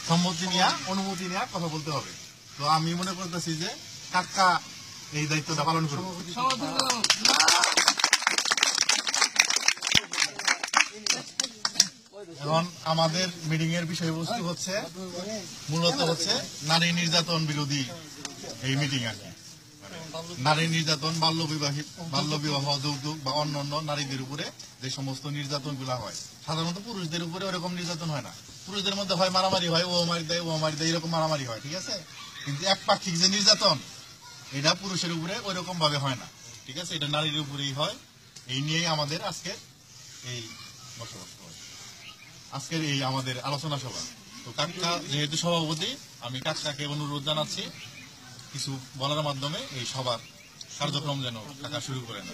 সম্মতি নিয়ে অনুমতি নিয়ে কথা বলতে হবে। তো আমি মনে করতেছি যে কাকা এই দায়িত্বটা পালন করবে। এখন আমাদের মিটিং এর বিষয়বস্তু হচ্ছে মূলত হচ্ছে নারী নির্যাতন বিরোধী এই মিটিং আর কি। নারী নির্যাতন, বাল্যবিবাহ, যৌতুক বা অন্যান্য নারীদের উপরে যে সমস্ত নির্যাতন গুলা হয়, সাধারণত পুরুষদের উপরে ওরকম নির্যাতন হয় না। পুরুষদের মধ্যে হয় মারামারি হয়, ও মারি দেয় এরকম মারামারি হয়, ঠিক আছে। কিন্তু একপাক্ষিক যে নির্যাতন, এটা পুরুষের উপরে ওইরকম ভাবে হয় না, ঠিক আছে। এটা নারীর উপরেই হয়। এই নিয়েই আমাদের আজকের এই বসবাস, আজকের এই আমাদের আলোচনা সভা। তো কাকা যেহেতু সভাপতি, আমি কাকাকে অনুরোধ জানাচ্ছি কিছু বলার মাধ্যমে এই সবার কার্যক্রম যেন কাকা শুরু করেন।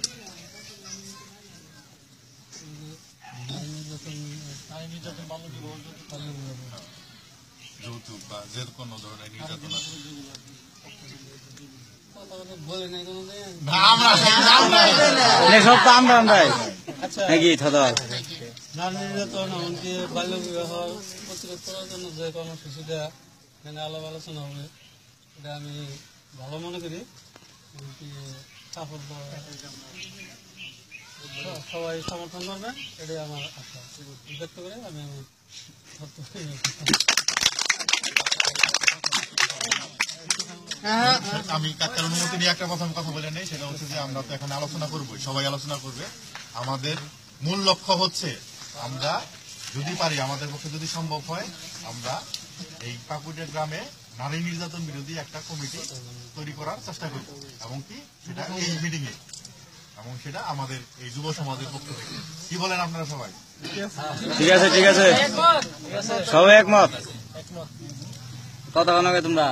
যৌতুক বা যে কোনো ধরনের নির্যাতন নারী নির্যাতন এমনকি বাল্য বিবাহ প্রতিরোধ করার জন্য যে কর্মসূচিটা এখানে আলাপ আলোচনা হবে, এটা আমি ভালো মনে করি। সাফল্য সবাই সমর্থন করবেন, এটাই আমার আশা ব্যক্ত করে আমি আমি কাকার অনুমতি নিয়ে একটা কথা বলে নেই। সেটা হচ্ছে যে আমরা তো এখানে আলোচনা করবো, সবাই আলোচনা করবে। আমাদের মূল লক্ষ্য হচ্ছে আমরা যদি পারি, আমাদের পক্ষে যদি সম্ভব হয়, আমরা এই পাকুড়িয়া গ্রামে নারী নির্যাতন বিরোধী একটা কমিটি তৈরি করার চেষ্টা করব, এবং কি সেটা এই মিটিং এ, এবং সেটা আমাদের এই যুব সমাজের পক্ষ থেকে। কি বলেন আপনারা সবাই? ঠিক আছে, ঠিক আছে, সবাই একমত। কথা বলবে তোমরা?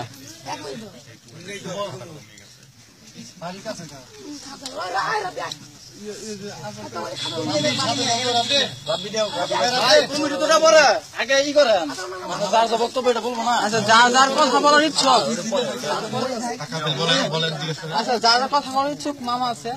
আগে ই করেন, যার যা বক্তব্য এটা বলবো না। আচ্ছা, যার যার কথা বলার ইচ্ছুক, বলেন, আচ্ছা যার কথা বলার ইচ্ছুক মামা আছে।